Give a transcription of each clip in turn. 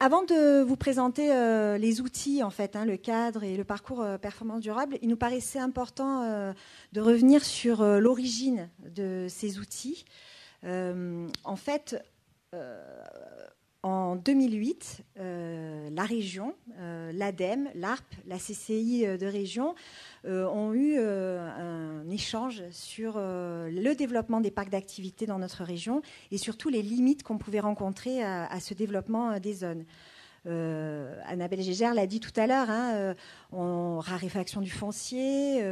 Avant de vous présenter les outils, en fait, le cadre et le parcours performance durable, il nous paraissait important de revenir sur l'origine de ces outils. En fait, en 2008, la région, l'ADEME, l'ARP, la CCI de région ont eu un échange sur le développement des parcs d'activités dans notre région et surtout les limites qu'on pouvait rencontrer à ce développement des zones. Annabelle Gégère l'a dit tout à l'heure, raréfaction du foncier,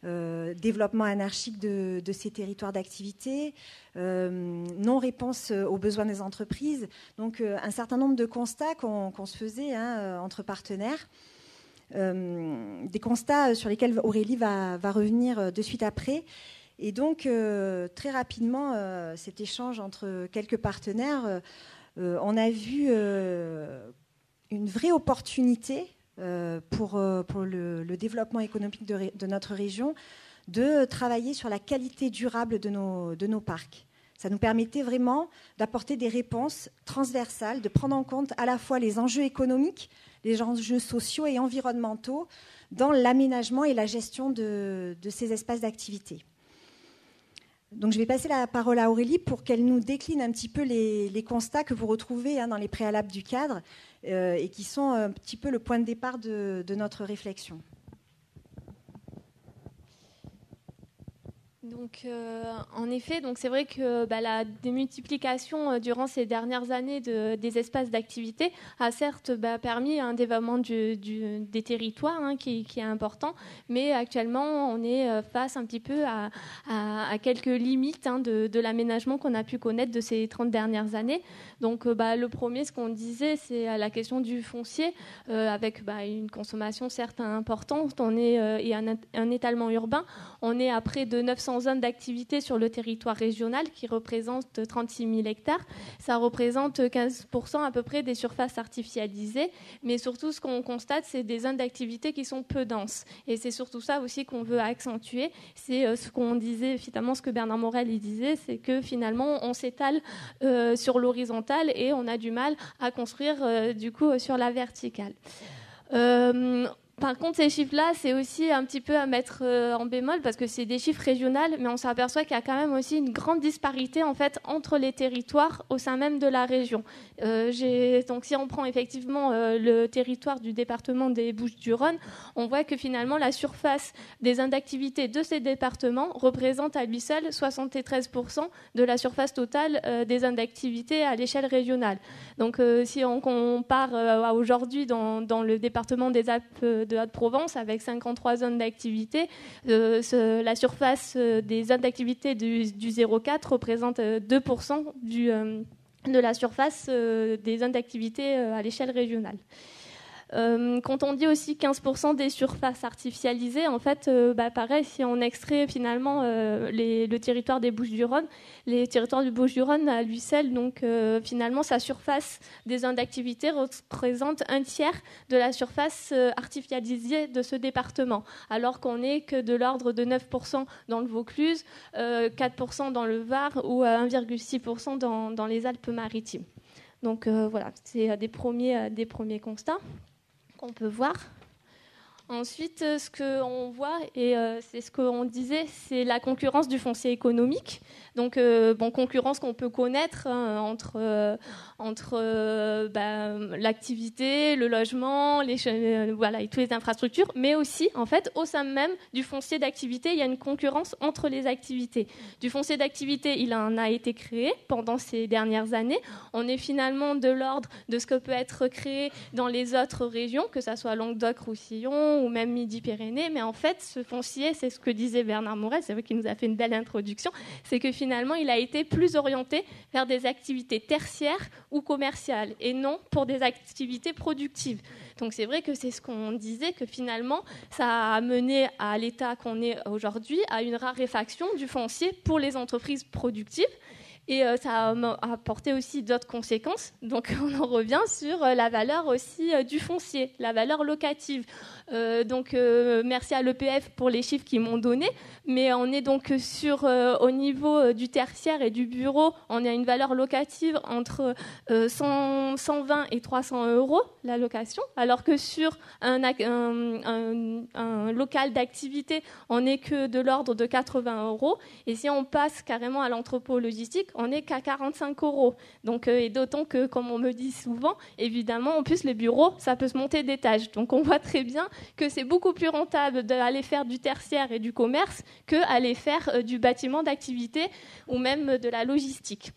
développement anarchique de ces territoires d'activité, non-réponse aux besoins des entreprises. Donc un certain nombre de constats qu'on se faisait entre partenaires, des constats sur lesquels Aurélie va revenir de suite après. Et donc très rapidement, cet échange entre quelques partenaires, on a vu une vraie opportunité pour le développement économique de notre région de travailler sur la qualité durable de nos parcs. Ça nous permettait vraiment d'apporter des réponses transversales, de prendre en compte à la fois les enjeux économiques, les enjeux sociaux et environnementaux dans l'aménagement et la gestion de ces espaces d'activité. Donc je vais passer la parole à Aurélie pour qu'elle nous décline un petit peu les constats que vous retrouvez dans les préalables du cadre et qui sont un petit peu le point de départ de notre réflexion. Donc, en effet, c'est vrai que la démultiplication durant ces dernières années des espaces d'activité a certes permis un développement des territoires qui est important, mais actuellement on est face un petit peu à quelques limites de l'aménagement qu'on a pu connaître de ces 30 dernières années. Donc le premier, ce qu'on disait, c'est la question du foncier, avec une consommation certes importante, et un étalement urbain. On est à près de 900 zones d'activité sur le territoire régional qui représentent 36 000 hectares. Ça représente 15% à peu près des surfaces artificialisées. Mais surtout, ce qu'on constate, c'est des zones d'activité qui sont peu denses. Et c'est surtout ça aussi qu'on veut accentuer. C'est ce qu'on disait, finalement, ce que Bernard Morel il disait, c'est que finalement, on s'étale sur l'horizontale et on a du mal à construire du coup sur la verticale. Par contre, ces chiffres-là, c'est aussi un petit peu à mettre en bémol parce que c'est des chiffres régionaux, mais on s'aperçoit qu'il y a quand même aussi une grande disparité en fait entre les territoires au sein même de la région. Donc, si on prend effectivement le territoire du département des Bouches-du-Rhône, on voit que finalement la surface des zones d'activité de ces départements représente à lui seul 73% de la surface totale des zones d'activité à l'échelle régionale. Donc, si on compare à aujourd'hui dans le département des Alpes de Haute-Provence avec 53 zones d'activité. La surface des zones d'activité du 0,4 représente 2% de la surface des zones d'activité à l'échelle régionale. Quand on dit aussi 15% des surfaces artificialisées, en fait, pareil, si on extrait finalement le territoire des Bouches-du-Rhône, les territoires du Bouches-du-Rhône à lui seul, donc finalement, sa surface des zones d'activité représente un tiers de la surface artificialisée de ce département, alors qu'on n'est que de l'ordre de 9% dans le Vaucluse, 4% dans le Var ou 1,6% dans les Alpes-Maritimes. Donc voilà, c'est des premiers constats qu'on peut voir. Ensuite, ce qu'on voit, et c'est ce qu'on disait, c'est la concurrence du foncier économique. Donc, concurrence qu'on peut connaître entre l'activité, le logement, et toutes les infrastructures, mais aussi, en fait, au sein même du foncier d'activité, il y a une concurrence entre les activités. Du foncier d'activité, il en a été créé pendant ces dernières années. On est finalement de l'ordre de ce que peut être créé dans les autres régions, que ce soit Languedoc-Roussillon ou même Midi-Pyrénées. Mais en fait, ce foncier, c'est ce que disait Bernard Morel, c'est vrai qu'il nous a fait une belle introduction, c'est que finalement, il a été plus orienté vers des activités tertiaires ou commerciales et non pour des activités productives. Donc c'est vrai que c'est ce qu'on disait, que finalement, ça a mené à l'état qu'on est aujourd'hui, à une raréfaction du foncier pour les entreprises productives, Et ça a apporté aussi d'autres conséquences. Donc on en revient sur la valeur aussi du foncier, la valeur locative. Merci à l'EPF pour les chiffres qu'ils m'ont donnés, mais on est donc au niveau du tertiaire et du bureau, on a une valeur locative entre 120 et 300 euros la location, alors que sur un local d'activité, on n'est que de l'ordre de 80 euros. Et si on passe carrément à l'entrepôt logistique, on n'est qu'à 45 euros. Donc, et d'autant que, comme on me dit souvent, évidemment, en plus, les bureaux, ça peut se monter d'étage. Donc, on voit très bien que c'est beaucoup plus rentable d'aller faire du tertiaire et du commerce qu'aller faire du bâtiment d'activité ou même de la logistique.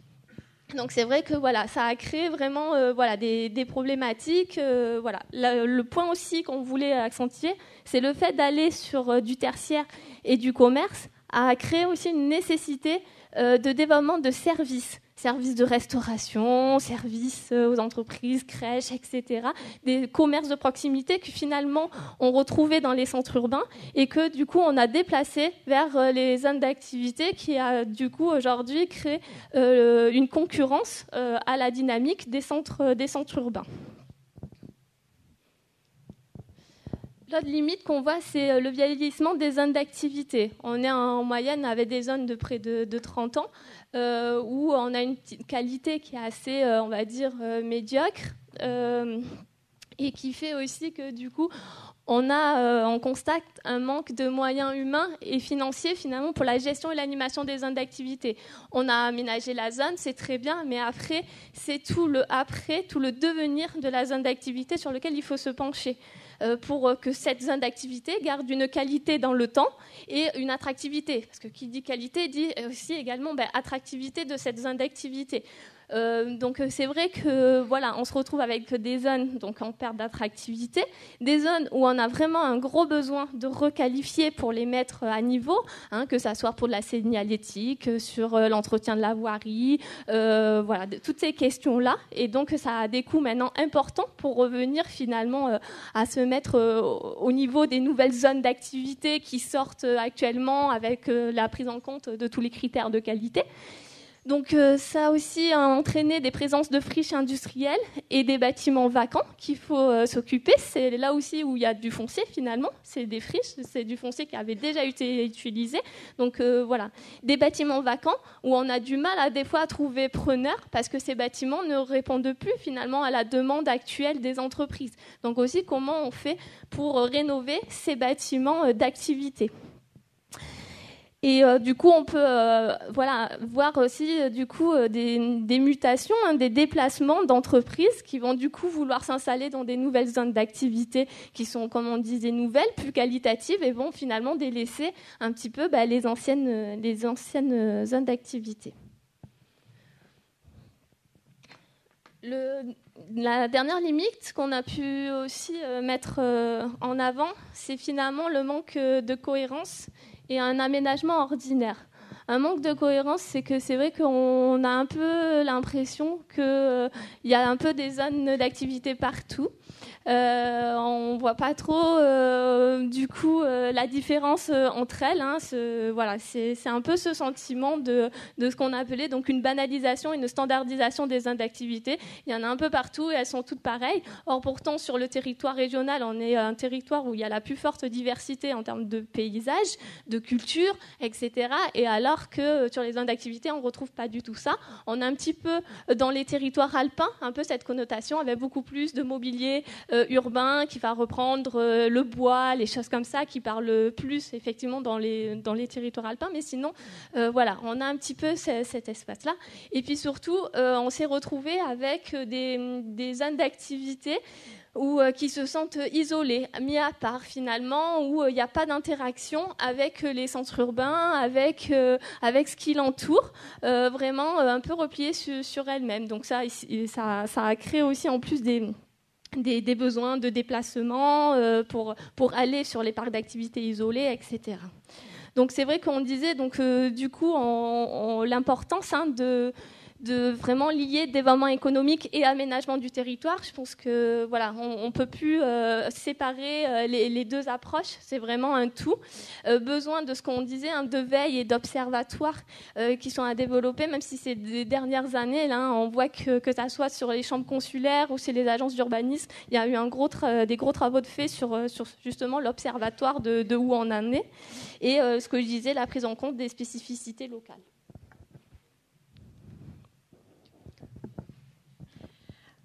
Donc c'est vrai que voilà, ça a créé vraiment des problématiques. Le point aussi qu'on voulait accentuer, c'est le fait d'aller sur du tertiaire et du commerce a créé aussi une nécessité de développement de services de restauration, services aux entreprises, crèches, etc. Des commerces de proximité que finalement on retrouvait dans les centres urbains et que du coup on a déplacé vers les zones d'activité qui a du coup aujourd'hui créé une concurrence à la dynamique des centres urbains. L'autre limite qu'on voit, c'est le vieillissement des zones d'activité. On est en moyenne avec des zones de près de 30 ans où on a une qualité qui est assez, on va dire, médiocre et qui fait aussi que du coup, on constate un manque de moyens humains et financiers finalement pour la gestion et l'animation des zones d'activité. On a aménagé la zone, c'est très bien, mais après, c'est tout le devenir de la zone d'activité sur lequel il faut se pencher. Pour que cette zone d'activité garde une qualité dans le temps et une attractivité. Parce que qui dit qualité dit aussi également attractivité de cette zone d'activité. Donc c'est vrai que voilà, on se retrouve avec des zones donc en perte d'attractivité, des zones où on a vraiment un gros besoin de requalifier pour les mettre à niveau, que ça soit pour de la signalétique, sur l'entretien de la voirie, toutes ces questions-là. Et donc ça a des coûts maintenant importants pour revenir finalement à se mettre au niveau des nouvelles zones d'activité qui sortent actuellement avec la prise en compte de tous les critères de qualité. Donc ça aussi a entraîné des présences de friches industrielles et des bâtiments vacants qu'il faut s'occuper. C'est là aussi où il y a du foncier finalement. C'est des friches, c'est du foncier qui avait déjà été utilisé. Donc des bâtiments vacants où on a du mal des fois à trouver preneurs parce que ces bâtiments ne répondent plus finalement à la demande actuelle des entreprises. Donc aussi comment on fait pour rénover ces bâtiments d'activité. Et du coup, on peut voir aussi des mutations, des déplacements d'entreprises qui vont du coup vouloir s'installer dans des nouvelles zones d'activité qui sont, comme on disait, nouvelles, plus qualitatives et vont finalement délaisser un petit peu les anciennes zones d'activité. La dernière limite qu'on a pu aussi mettre en avant, c'est finalement le manque de cohérence et un aménagement ordinaire. Un manque de cohérence, c'est que c'est vrai qu'on a un peu l'impression qu'il y a un peu des zones d'activité partout. On ne voit pas trop la différence entre elles. C'est un peu ce sentiment de ce qu'on appelait donc une banalisation, une standardisation des zones d'activité. Il y en a un peu partout et elles sont toutes pareilles. Or, pourtant, sur le territoire régional, on est un territoire où il y a la plus forte diversité en termes de paysages, de culture, etc. Et alors que sur les zones d'activité, on ne retrouve pas du tout ça. On a un petit peu dans les territoires alpins, un peu cette connotation avec beaucoup plus de mobilier urbain qui va reprendre le bois, les choses comme ça, qui parlent plus effectivement dans les territoires alpins. Mais sinon, on a un petit peu cet espace-là. Et puis surtout, on s'est retrouvé avec des zones d'activité qui se sentent isolés, mis à part finalement, où il n'y a pas d'interaction avec les centres urbains, avec ce qui l'entoure, vraiment un peu replié sur elles-mêmes. Donc ça a créé aussi en plus des besoins de déplacement pour aller sur les parcs d'activités isolés, etc. Donc c'est vrai qu'on disait du coup l'importance de vraiment lier développement économique et aménagement du territoire. Je pense que voilà, on peut plus séparer les deux approches. C'est vraiment un tout. Besoin de ce qu'on disait, de veille et d'observatoires qui sont à développer, même si ces dernières années, là, on voit que ça soit sur les chambres consulaires ou chez les agences d'urbanisme, il y a eu des gros travaux de fait sur justement l'observatoire de où on en est et ce que je disais, la prise en compte des spécificités locales.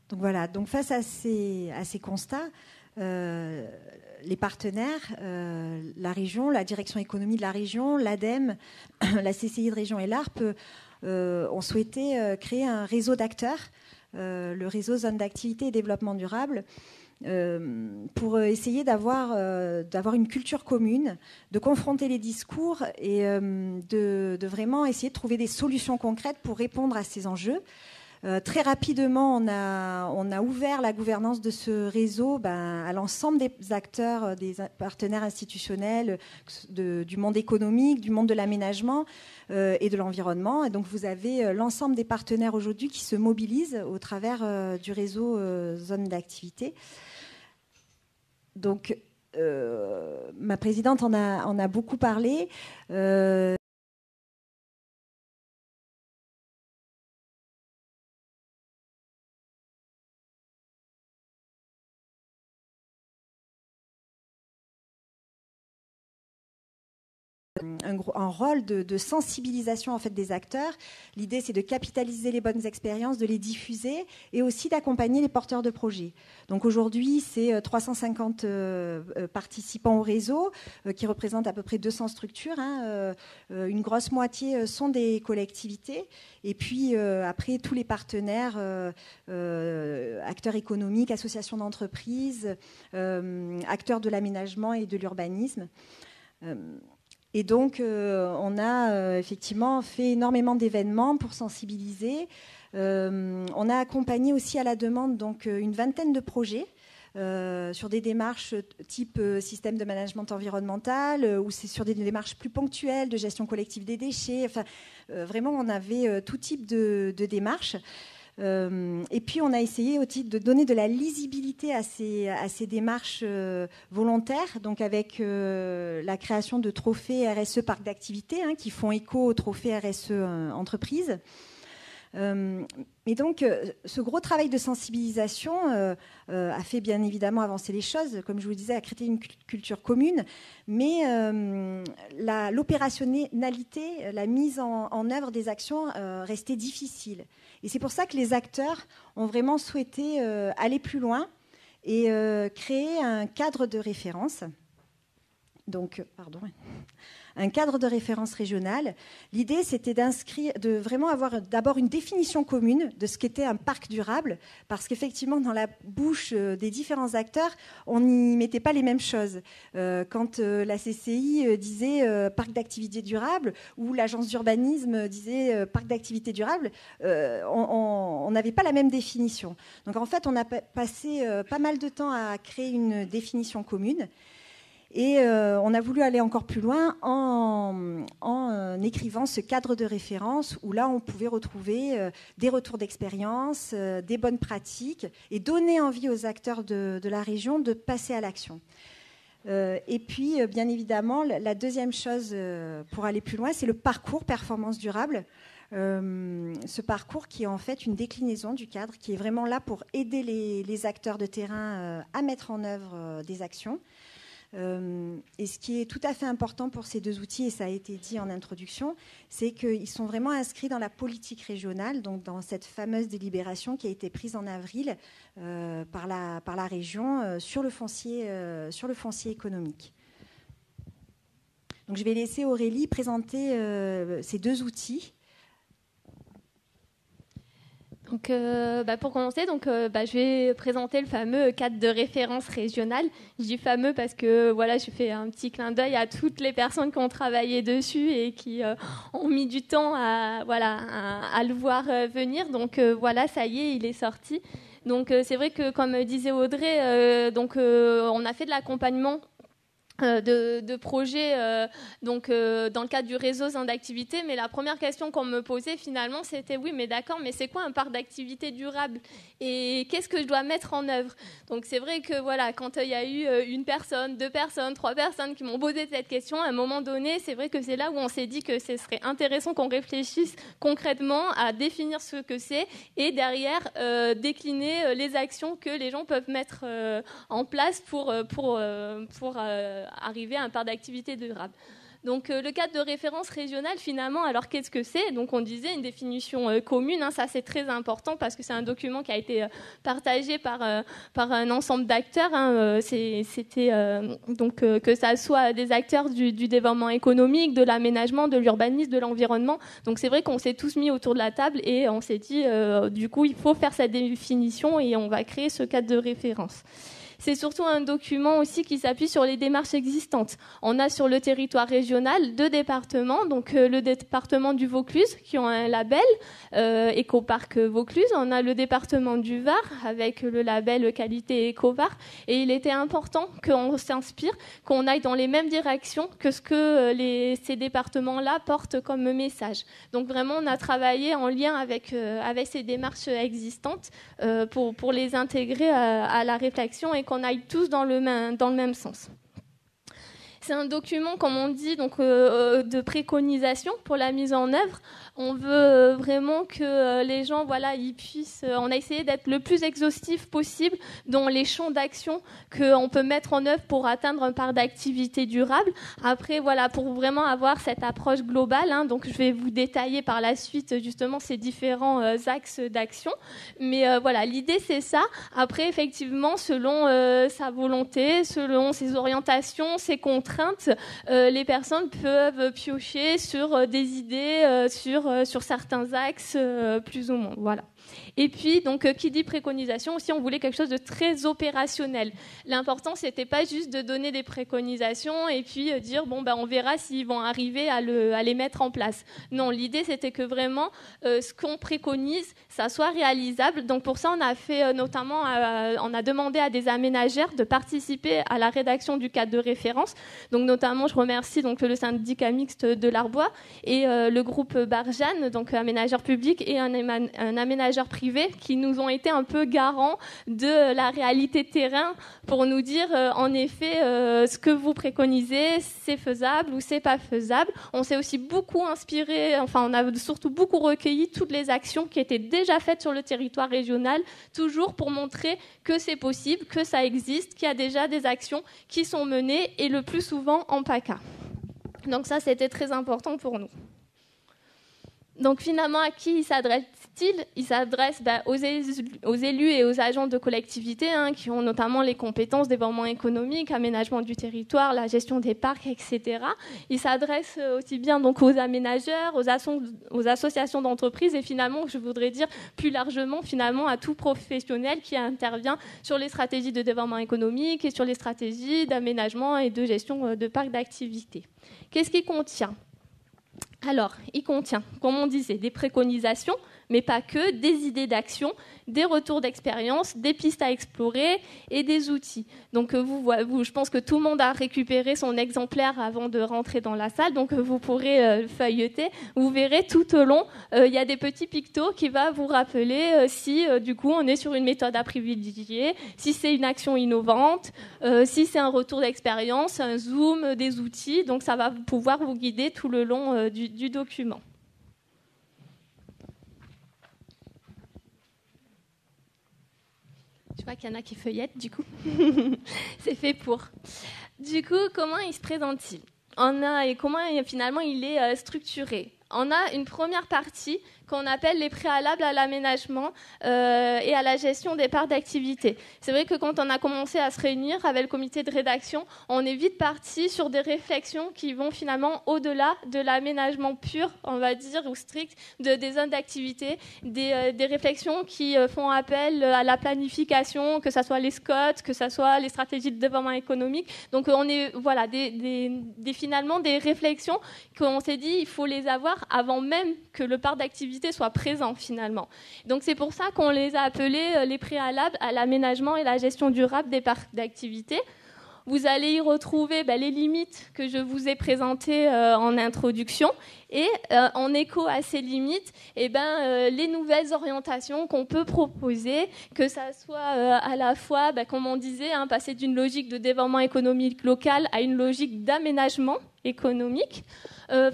Donc voilà, donc face à ces constats, les partenaires, la région, la direction économie de la région, l'ADEME, la CCI de région et l'ARP ont souhaité créer un réseau d'acteurs, le réseau Zone d'activité et développement durable, pour essayer d'avoir une culture commune, de confronter les discours et de vraiment essayer de trouver des solutions concrètes pour répondre à ces enjeux. Très rapidement, on a ouvert la gouvernance de ce réseau à l'ensemble des acteurs, des partenaires institutionnels du monde économique, du monde de l'aménagement et de l'environnement. Et donc, vous avez l'ensemble des partenaires aujourd'hui qui se mobilisent au travers du réseau Zone d'activité. Donc, ma présidente en a beaucoup parlé. Un rôle de sensibilisation en fait, des acteurs. L'idée, c'est de capitaliser les bonnes expériences, de les diffuser et aussi d'accompagner les porteurs de projets. Donc aujourd'hui, c'est 350 participants au réseau qui représentent à peu près 200 structures. Une grosse moitié sont des collectivités. Et puis après, tous les partenaires, acteurs économiques, associations d'entreprises, acteurs de l'aménagement et de l'urbanisme. Et donc, on a effectivement fait énormément d'événements pour sensibiliser. On a accompagné aussi à la demande donc, une vingtaine de projets sur des démarches type système de management environnemental ou c'est sur des démarches plus ponctuelles de gestion collective des déchets. Enfin, vraiment, on avait tout type de démarches. Et puis, on a essayé aussi de donner de la lisibilité à ces démarches volontaires, donc avec la création de trophées RSE Parc d'activité qui font écho au trophée RSE Entreprise. Et donc, ce gros travail de sensibilisation a fait bien évidemment avancer les choses, comme je vous disais, a créé une culture commune, mais l'opérationnalité, la mise en œuvre des actions restait difficile. Et c'est pour ça que les acteurs ont vraiment souhaité aller plus loin et créer un cadre de référence. Donc, un cadre de référence régional. L'idée, c'était de vraiment avoir d'abord une définition commune de ce qu'était un parc durable, parce qu'effectivement, dans la bouche des différents acteurs, on n'y mettait pas les mêmes choses. Quand la CCI disait parc d'activité durable, ou l'agence d'urbanisme disait parc d'activité durable, on n'avait pas la même définition. Donc en fait, on a passé pas mal de temps à créer une définition commune. Et on a voulu aller encore plus loin en écrivant ce cadre de référence où là, on pouvait retrouver des retours d'expérience, des bonnes pratiques et donner envie aux acteurs de la région de passer à l'action. Et puis, bien évidemment, la deuxième chose pour aller plus loin, c'est le parcours performance durable. Ce parcours qui est en fait une déclinaison du cadre, qui est vraiment là pour aider les acteurs de terrain à mettre en œuvre des actions. Et ce qui est tout à fait important pour ces deux outils, et ça a été dit en introduction, c'est qu'ils sont vraiment inscrits dans la politique régionale, donc dans cette fameuse délibération qui a été prise en avril par la région sur le foncier économique. Donc je vais laisser Aurélie présenter ces deux outils. Donc, pour commencer, je vais présenter le fameux cadre de référence régional. Je dis fameux parce que voilà, je fais un petit clin d'œil à toutes les personnes qui ont travaillé dessus et qui ont mis du temps à le voir venir. Donc voilà, ça y est, il est sorti. Donc c'est vrai que, comme disait Audrey, on a fait de l'accompagnement de projets donc, dans le cadre du réseau Zen d'activité, mais la première question qu'on me posait finalement c'était oui mais d'accord, mais c'est quoi un parc d'activité durable et qu'est-ce que je dois mettre en œuvre? Donc c'est vrai que voilà, quand il y a eu une personne, 2 personnes, 3 personnes qui m'ont posé cette question, à un moment donné c'est vrai que c'est là où on s'est dit que ce serait intéressant qu'on réfléchisse concrètement à définir ce que c'est et derrière décliner les actions que les gens peuvent mettre en place pour arriver à un parc d'activité durable. Donc le cadre de référence régional, finalement, alors qu'est-ce que c'est? Donc on disait une définition commune, hein, ça c'est très important parce que c'est un document qui a été partagé par un ensemble d'acteurs. Hein, c'était donc que ça soit des acteurs du développement économique, de l'aménagement, de l'urbanisme, de l'environnement. Donc c'est vrai qu'on s'est tous mis autour de la table et on s'est dit du coup il faut faire cette définition et on va créer ce cadre de référence. C'est surtout un document aussi qui s'appuie sur les démarches existantes. On a sur le territoire régional 2 départements, donc le département du Vaucluse qui ont un label Écoparc Vaucluse. On a le département du Var avec le label qualité Écovar. Et il était important qu'on s'inspire, qu'on aille dans les mêmes directions que ce que ces départements-là portent comme message. Donc vraiment, on a travaillé en lien avec ces démarches existantes pour les intégrer à la réflexion et qu'on aille tous dans le même sens. C'est un document, comme on dit, donc, de préconisation pour la mise en œuvre. On veut vraiment que les gens, voilà, ils puissent. On a essayé d'être le plus exhaustif possible dans les champs d'action qu'on peut mettre en œuvre pour atteindre un parc d'activité durable. Après, voilà, pour vraiment avoir cette approche globale, hein, donc je vais vous détailler par la suite justement ces différents axes d'action. Mais voilà, l'idée c'est ça. Après, effectivement, selon sa volonté, selon ses orientations, ses contraintes, les personnes peuvent piocher sur des idées, sur certains axes, plus ou moins. Voilà. Et puis, donc, qui dit préconisation, aussi, on voulait quelque chose de très opérationnel. L'important, c'était pas juste de donner des préconisations et puis dire, bon, ben, on verra s'ils vont arriver à les mettre en place. Non, l'idée, c'était que vraiment, ce qu'on préconise, ça soit réalisable. Donc, pour ça, on a fait notamment, on a demandé à des aménageurs de participer à la rédaction du cadre de référence. Donc, notamment, je remercie donc, le syndicat mixte de l'Arbois et le groupe Barjane, donc aménageur public et un aménageur privés qui nous ont été un peu garants de la réalité terrain pour nous dire en effet ce que vous préconisez, c'est faisable ou c'est pas faisable. On s'est aussi beaucoup inspiré, enfin on a surtout beaucoup recueilli toutes les actions qui étaient déjà faites sur le territoire régional, toujours pour montrer que c'est possible, que ça existe, qu'il y a déjà des actions qui sont menées et le plus souvent en PACA. Donc ça, c'était très important pour nous. Donc finalement, à qui il s'adresse-t-il ? Il s'adresse aux élus et aux agents de collectivité qui ont notamment les compétences développement économique, aménagement du territoire, la gestion des parcs, etc. Il s'adresse aussi bien donc aux aménageurs, aux associations d'entreprises et finalement, je voudrais dire plus largement finalement à tout professionnel qui intervient sur les stratégies de développement économique et sur les stratégies d'aménagement et de gestion de parcs d'activité. Qu'est-ce qu'il contient ? Alors, il contient, comme on disait, des préconisations, mais pas que, des idées d'action, des retours d'expérience, des pistes à explorer et des outils. Donc, je pense que tout le monde a récupéré son exemplaire avant de rentrer dans la salle, donc vous pourrez feuilleter. Vous verrez tout au long, il y a des petits pictos qui vont vous rappeler si, du coup, on est sur une méthode à privilégier, si c'est une action innovante, si c'est un retour d'expérience, un zoom, des outils. Donc, ça va pouvoir vous guider tout le long du document. Je vois qu'il y en a qui feuillettent, du coup. C'est fait pour. Du coup, comment il se présente-t-il ? Et comment finalement il est structuré ? On a une première partie qu'on appelle les préalables à l'aménagement et à la gestion des parcs d'activité. C'est vrai que quand on a commencé à se réunir avec le comité de rédaction, on est vite parti sur des réflexions qui vont finalement au-delà de l'aménagement pur, on va dire, ou strict, des zones d'activité, des réflexions qui font appel à la planification, que ce soit les SCOT, que ce soit les stratégies de développement économique. Donc on est voilà, finalement des réflexions qu'on s'est dit il faut les avoir avant même que le parc d'activité soit présent finalement. Donc c'est pour ça qu'on les a appelés les préalables à l'aménagement et la gestion durable des parcs d'activité. vous allez y retrouver les limites que je vous ai présentées en introduction. Et en écho à ces limites, les nouvelles orientations qu'on peut proposer, que ça soit à la fois, comme on disait, passer d'une logique de développement économique local à une logique d'aménagement économique,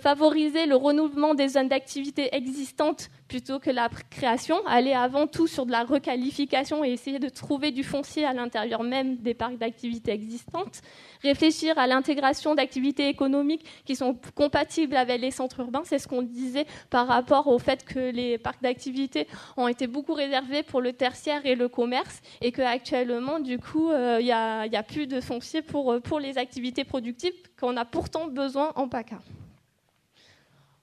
favoriser le renouvellement des zones d'activité existantes plutôt que la création, aller avant tout sur de la requalification et essayer de trouver du foncier à l'intérieur même des parcs d'activités existantes, réfléchir à l'intégration d'activités économiques qui sont compatibles avec les centres urbains. C'est ce qu'on disait par rapport au fait que les parcs d'activités ont été beaucoup réservés pour le tertiaire et le commerce et qu'actuellement, du coup, il n'y a plus de foncier pour les activités productives qu'on a pourtant besoin en PACA.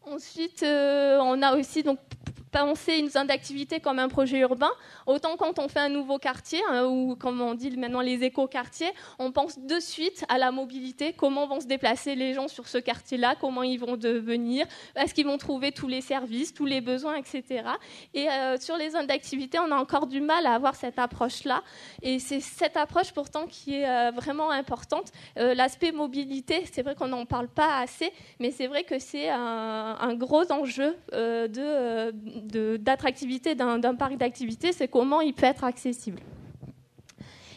Ensuite, on a aussi donc penser une zone d'activité comme un projet urbain. Autant quand on fait un nouveau quartier, ou comme on dit maintenant les éco-quartiers, on pense de suite à la mobilité, comment vont se déplacer les gens sur ce quartier-là, comment ils vont devenir, est-ce qu'ils vont trouver tous les services, tous les besoins, etc. Et sur les zones d'activité, on a encore du mal à avoir cette approche-là. Et c'est cette approche pourtant qui est vraiment importante. L'aspect mobilité, c'est vrai qu'on n'en parle pas assez, mais c'est vrai que c'est un gros enjeu d'attractivité d'un parc d'activité, c'est comment il peut être accessible.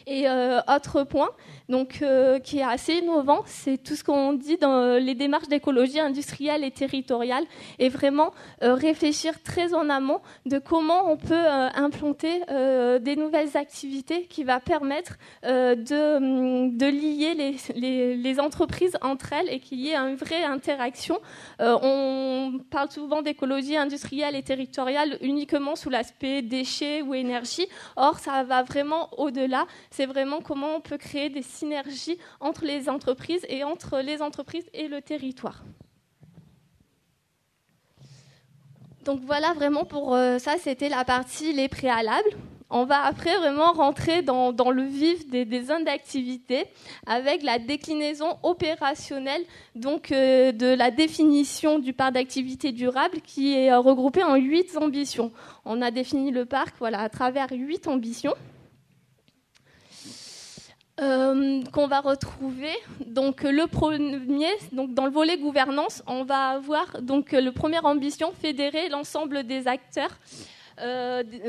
Et autre point donc, qui est assez innovant, c'est tout ce qu'on dit dans les démarches d'écologie industrielle et territoriale et vraiment réfléchir très en amont de comment on peut implanter des nouvelles activités qui va permettre de lier les entreprises entre elles et qu'il y ait une vraie interaction. On parle souvent d'écologie industrielle et territoriale uniquement sous l'aspect déchets ou énergie. Or, ça va vraiment au-delà. C'est vraiment comment on peut créer des synergies entre les entreprises et entre les entreprises et le territoire. Donc voilà, vraiment pour ça, c'était la partie les préalables. On va après vraiment rentrer dans le vif des zones d'activité avec la déclinaison opérationnelle donc, de la définition du parc d'activité durable qui est regroupée en 8 ambitions. On a défini le parc à travers 8 ambitions. Qu'on va retrouver. Donc, le premier, donc, dans le volet gouvernance, on va avoir donc, la première ambition, fédérer l'ensemble des acteurs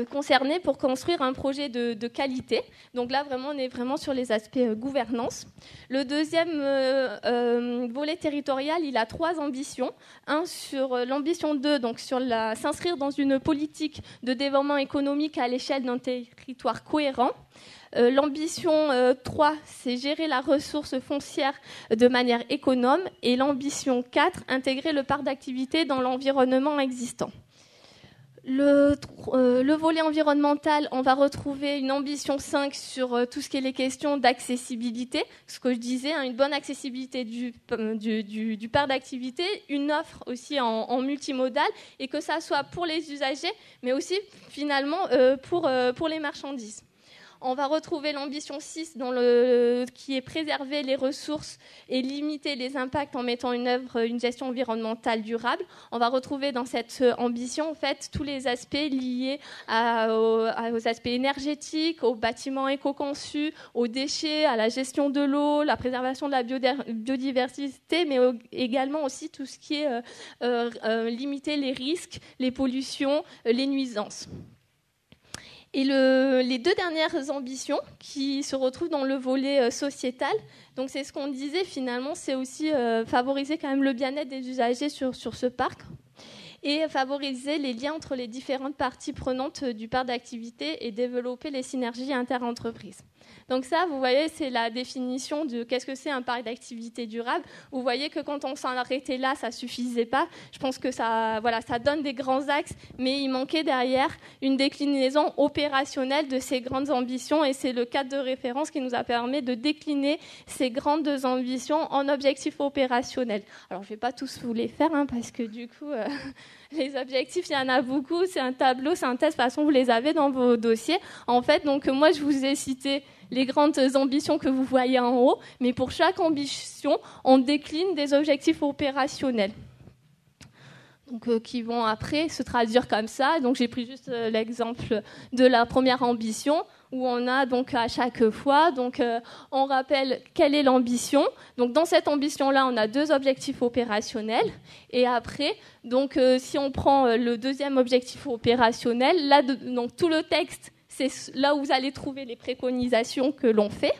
concernés pour construire un projet de qualité. Donc là, vraiment, on est vraiment sur les aspects gouvernance. Le deuxième volet territorial, il a 3 ambitions. Un sur l'ambition 2, donc sur s'inscrire dans une politique de développement économique à l'échelle d'un territoire cohérent. L'ambition 3, c'est gérer la ressource foncière de manière économe. Et l'ambition 4, intégrer le parc d'activité dans l'environnement existant. Le volet environnemental, on va retrouver une ambition 5 sur tout ce qui est les questions d'accessibilité. Ce que je disais, une bonne accessibilité du parc d'activité, une offre aussi en multimodal, et que ça soit pour les usagers, mais aussi finalement pour les marchandises. On va retrouver l'ambition 6 qui est préserver les ressources et limiter les impacts en mettant en œuvre une gestion environnementale durable. On va retrouver dans cette ambition en fait, tous les aspects liés aux aspects énergétiques, aux bâtiments éco-conçus, aux déchets, à la gestion de l'eau, la préservation de la biodiversité, mais également aussi tout ce qui est limiter les risques, les pollutions, les nuisances. Et les 2 dernières ambitions qui se retrouvent dans le volet sociétal, donc c'est ce qu'on disait finalement, c'est aussi favoriser quand même le bien-être des usagers sur ce parc et favoriser les liens entre les différentes parties prenantes du parc d'activité et développer les synergies inter-entreprises. Donc ça, vous voyez, c'est la définition de qu'est-ce que c'est un parc d'activité durable. Vous voyez que quand on s'en arrêtait là, ça ne suffisait pas. Je pense que ça donne des grands axes, mais il manquait derrière une déclinaison opérationnelle de ces grandes ambitions, et c'est le cadre de référence qui nous a permis de décliner ces grandes ambitions en objectifs opérationnels. Alors, je ne vais pas tous vous les faire, parce que du coup... Les objectifs, il y en a beaucoup. C'est un tableau, c'est un test. De toute façon, vous les avez dans vos dossiers. En fait, donc moi, je vous ai cité les grandes ambitions que vous voyez en haut. Mais pour chaque ambition, on décline des objectifs opérationnels. Donc, qui vont après se traduire comme ça. Donc, j'ai pris juste l'exemple de la première ambition. où on a donc à chaque fois, donc on rappelle quelle est l'ambition. Donc dans cette ambition-là, on a 2 objectifs opérationnels. Et après, donc si on prend le deuxième objectif opérationnel, là, donc tout le texte, c'est là où vous allez trouver les préconisations que l'on fait.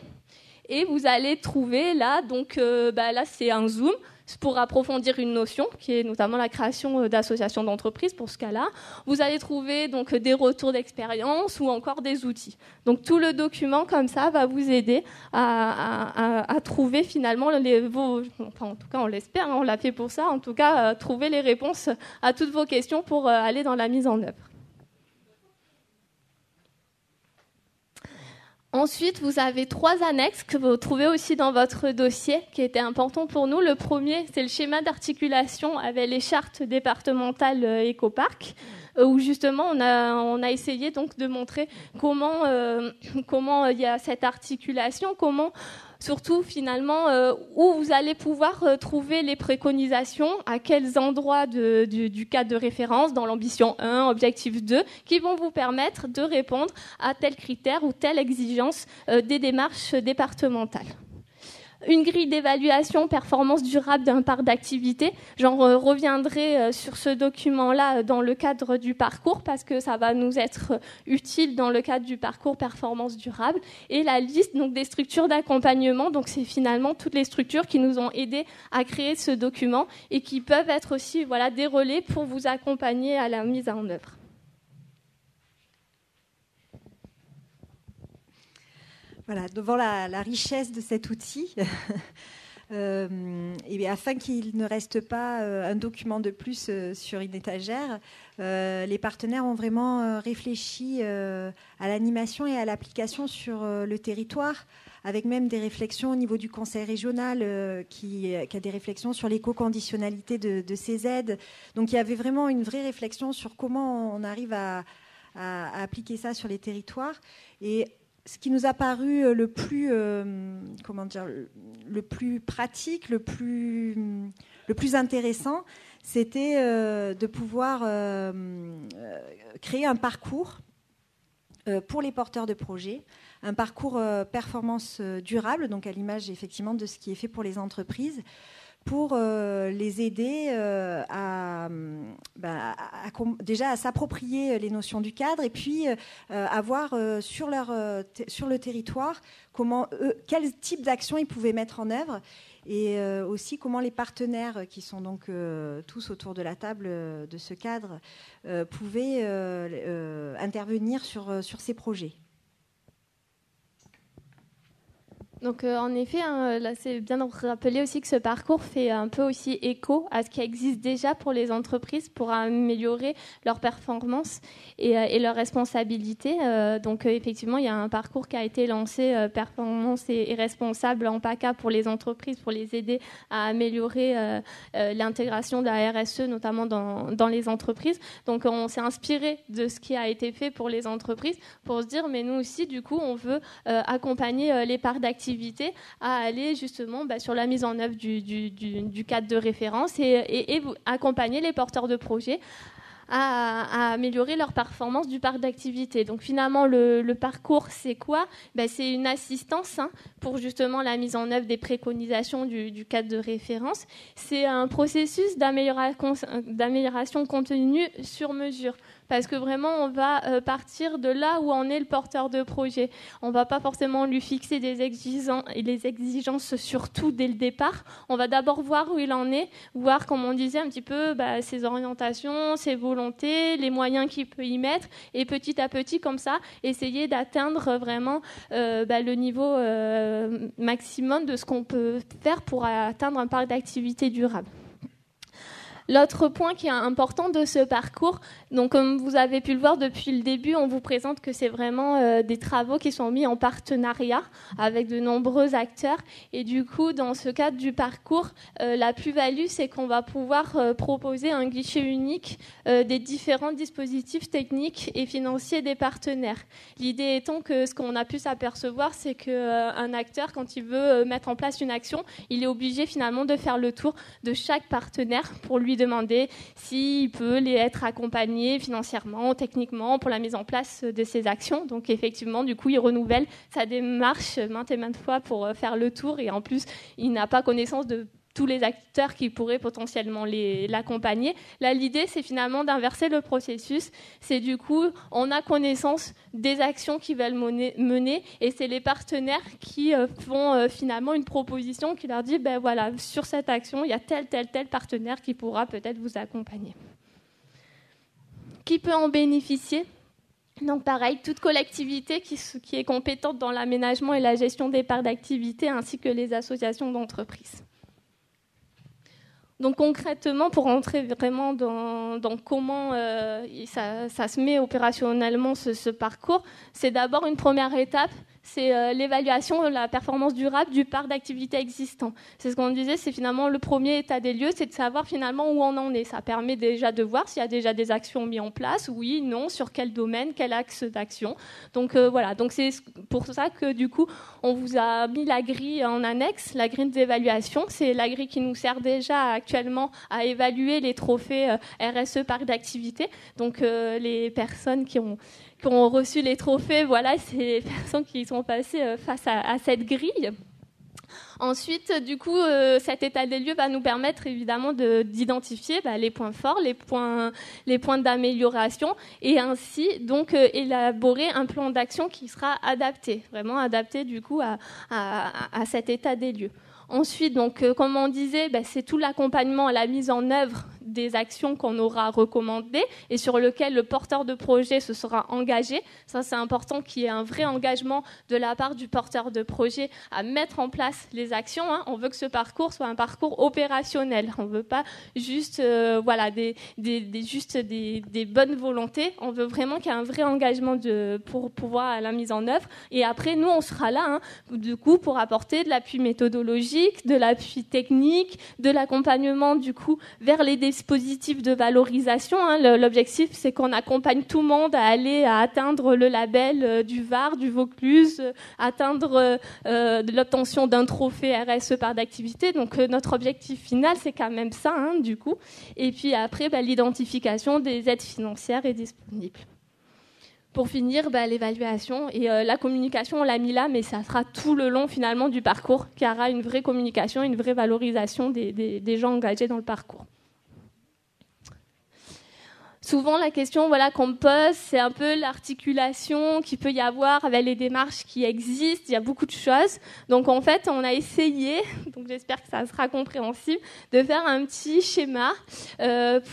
Et vous allez trouver là, donc là c'est un zoom pour approfondir une notion qui est notamment la création d'associations d'entreprises pour ce cas-là. Vous allez trouver donc des retours d'expérience ou encore des outils. Donc tout le document comme ça va vous aider à trouver finalement enfin en tout cas on l'espère, on l'a fait pour ça, en tout cas trouver les réponses à toutes vos questions pour aller dans la mise en œuvre. Ensuite, vous avez 3 annexes que vous trouvez aussi dans votre dossier qui étaient importants pour nous. Le premier, c'est le schéma d'articulation avec les chartes départementales écoparc, où justement on a essayé donc de montrer comment il y a cette articulation, comment surtout finalement où vous allez pouvoir trouver les préconisations, à quels endroits du cadre de référence, dans l'ambition 1, objectif 2, qui vont vous permettre de répondre à tel critère ou telle exigence des démarches départementales. Une grille d'évaluation performance durable d'un parc d'activités. J'en reviendrai sur ce document-là dans le cadre du parcours parce que ça va nous être utile dans le cadre du parcours performance durable. Et la liste donc, des structures d'accompagnement, donc c'est finalement toutes les structures qui nous ont aidés à créer ce document et qui peuvent être aussi des relais pour vous accompagner à la mise en œuvre. Voilà, devant la richesse de cet outil, et afin qu'il ne reste pas un document de plus sur une étagère, les partenaires ont vraiment réfléchi à l'animation et à l'application sur le territoire, avec même des réflexions au niveau du conseil régional qui a des réflexions sur l'éco-conditionnalité de ces aides. Donc il y avait vraiment une vraie réflexion sur comment on arrive à appliquer ça sur les territoires. Et ce qui nous a paru le plus pratique, le plus intéressant, c'était de pouvoir créer un parcours pour les porteurs de projets, un parcours performance durable, donc à l'image effectivement de ce qui est fait pour les entreprises, pour les aider déjà à s'approprier les notions du cadre et puis à voir sur le territoire quel type d'action ils pouvaient mettre en œuvre et aussi comment les partenaires qui sont donc tous autour de la table de ce cadre pouvaient intervenir sur ces projets. Donc en effet, là c'est bien de rappeler aussi que ce parcours fait un peu aussi écho à ce qui existe déjà pour les entreprises pour améliorer leur performance et leur responsabilité. Donc effectivement, il y a un parcours qui a été lancé, performance et responsable en PACA pour les entreprises, pour les aider à améliorer l'intégration de la RSE, notamment dans les entreprises. Donc on s'est inspiré de ce qui a été fait pour les entreprises pour se dire, mais nous aussi, du coup, on veut accompagner les parcs d'activité à aller justement sur la mise en œuvre du cadre de référence et accompagner les porteurs de projets à améliorer leur performance du parc d'activité. Donc finalement, le parcours, c'est quoi ? C'est une assistance pour justement la mise en œuvre des préconisations du cadre de référence. C'est un processus d'amélioration continue sur mesure. Parce que vraiment, on va partir de là où en est le porteur de projet. On ne va pas forcément lui fixer des exigences sur tout dès le départ. On va d'abord voir où il en est, voir, comme on disait, un petit peu ses orientations, ses volontés, les moyens qu'il peut y mettre, et petit à petit, comme ça, essayer d'atteindre vraiment le niveau maximum de ce qu'on peut faire pour atteindre un parc d'activité durable. L'autre point qui est important de ce parcours, donc comme vous avez pu le voir depuis le début, on vous présente que c'est vraiment des travaux qui sont mis en partenariat avec de nombreux acteurs. Et du coup, dans ce cadre du parcours, la plus-value, c'est qu'on va pouvoir proposer un guichet unique des différents dispositifs techniques et financiers des partenaires. L'idée étant que ce qu'on a pu s'apercevoir, c'est qu'un acteur, quand il veut mettre en place une action, il est obligé finalement de faire le tour de chaque partenaire pour lui lui demander s'il peut être accompagné financièrement, techniquement, pour la mise en place de ces actions. Donc effectivement, du coup, il renouvelle sa démarche maintes et maintes fois pour faire le tour, et en plus, il n'a pas connaissance de tous les acteurs qui pourraient potentiellement l'accompagner. Là, l'idée, c'est finalement d'inverser le processus. C'est du coup, on a connaissance des actions qu'ils veulent mener, et c'est les partenaires qui font finalement une proposition qui leur dit, ben voilà, sur cette action, il y a tel partenaire qui pourra peut-être vous accompagner. Qui peut en bénéficier ? Donc pareil, toute collectivité qui est compétente dans l'aménagement et la gestion des parcs d'activité, ainsi que les associations d'entreprises. Donc concrètement, pour rentrer vraiment dans comment ça se met opérationnellement ce parcours, c'est d'abord une première étape, c'est l'évaluation de la performance durable du parc d'activités existant. C'est ce qu'on disait, c'est finalement le premier état des lieux, c'est de savoir finalement où on en est. Ça permet déjà de voir s'il y a déjà des actions mises en place, oui, non, sur quel domaine, quel axe d'action. Donc voilà, donc c'est pour ça que du coup, on vous a mis la grille en annexe, la grille d'évaluation. C'est la grille qui nous sert déjà actuellement à évaluer les trophées RSE parc d'activité. Donc les personnes qui ont reçu les trophées, voilà, c'est les personnes qui sont passées face à cette grille. Ensuite, du coup, cet état des lieux va nous permettre évidemment d'identifier les points forts, les points d'amélioration, et ainsi donc élaborer un plan d'action qui sera adapté, vraiment adapté du coup à cet état des lieux. Ensuite, donc, comme on disait, c'est tout l'accompagnement à la mise en œuvre des actions qu'on aura recommandées et sur lequel le porteur de projet se sera engagé. Ça, c'est important qu'il y ait un vrai engagement de la part du porteur de projet à mettre en place les actions. On veut que ce parcours soit un parcours opérationnel. On ne veut pas juste des bonnes volontés. On veut vraiment qu'il y ait un vrai engagement pour pouvoir la mise en œuvre. Et après, nous, on sera là, du coup, pour apporter de l'appui méthodologique, de l'appui technique, de l'accompagnement, du coup, vers les dispositifs de valorisation. L'objectif, c'est qu'on accompagne tout le monde à atteindre le label du VAR, du Vaucluse, atteindre l'obtention d'un trophée RSE parc d'activité. Donc notre objectif final, c'est quand même ça, du coup. Et puis après, l'identification des aides financières est disponible. Pour finir, l'évaluation et la communication, on l'a mis là, mais ça sera tout le long finalement du parcours qu'il y aura une vraie communication, une vraie valorisation des gens engagés dans le parcours. Souvent, la question qu'on me pose, c'est un peu l'articulation qu'il peut y avoir avec les démarches qui existent. Il y a beaucoup de choses. Donc, en fait, on a essayé, donc j'espère que ça sera compréhensible, de faire un petit schéma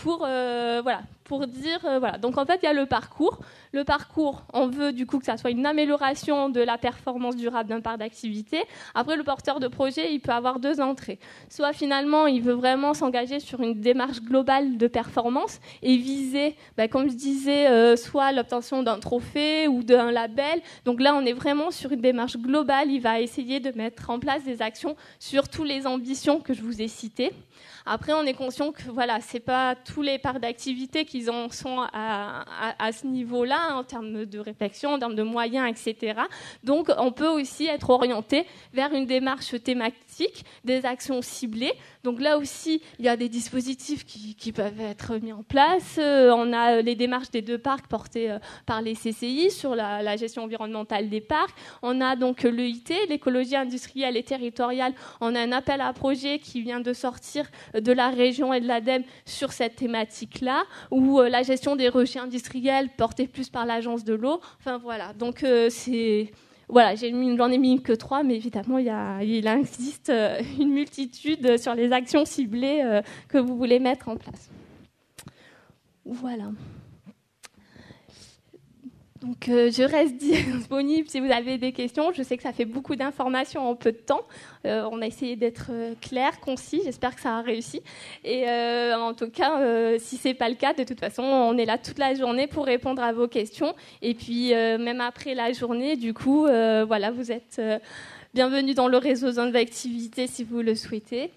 pour dire, Donc, en fait, il y a le parcours. Le parcours, on veut du coup que ça soit une amélioration de la performance durable d'un parc d'activité. Après, le porteur de projet, il peut avoir deux entrées. Soit finalement, il veut vraiment s'engager sur une démarche globale de performance et viser, comme je disais, soit l'obtention d'un trophée ou d'un label. Donc là, on est vraiment sur une démarche globale. Il va essayer de mettre en place des actions sur toutes les ambitions que je vous ai citées. Après, on est conscient que c'est pas tous les parcs d'activité qui en sont à ce niveau-là, en termes de réflexion, en termes de moyens, etc. Donc, on peut aussi être orienté vers une démarche thématique, des actions ciblées. Donc là aussi, il y a des dispositifs qui peuvent être mis en place. On a les démarches des deux parcs portées par les CCI sur la gestion environnementale des parcs. On a donc l'EIT, l'écologie industrielle et territoriale. On a un appel à projet qui vient de sortir de la région et de l'ADEME sur cette thématique-là, ou la gestion des rejets industriels portée plus par l'agence de l'eau. Enfin voilà, donc c'est... Voilà, j'en ai mis que 3, mais évidemment, il existe une multitude sur les actions ciblées que vous voulez mettre en place. Voilà. Donc, je reste disponible si vous avez des questions. Je sais que ça fait beaucoup d'informations en peu de temps. On a essayé d'être clair, concis. J'espère que ça a réussi. Et en tout cas, si ce n'est pas le cas, de toute façon, on est là toute la journée pour répondre à vos questions. Et puis, même après la journée, du coup, vous êtes bienvenus dans le réseau zone d'activité si vous le souhaitez,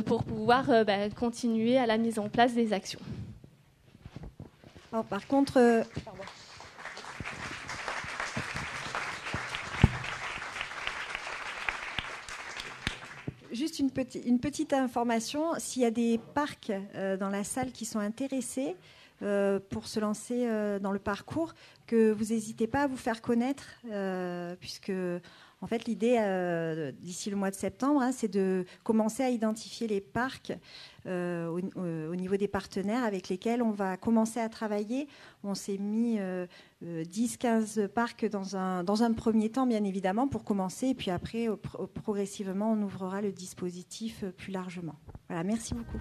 pour pouvoir continuer à la mise en place des actions. Alors, par contre... juste une petite information. S'il y a des parcs dans la salle qui sont intéressés pour se lancer dans le parcours, que vous n'hésitez pas à vous faire connaître, puisque en fait l'idée d'ici le mois de septembre, c'est de commencer à identifier les parcs au niveau des partenaires avec lesquels on va commencer à travailler. On s'est mis 10-15 parcs dans un premier temps, bien évidemment, pour commencer, et puis après, progressivement, on ouvrira le dispositif plus largement. Voilà, merci beaucoup.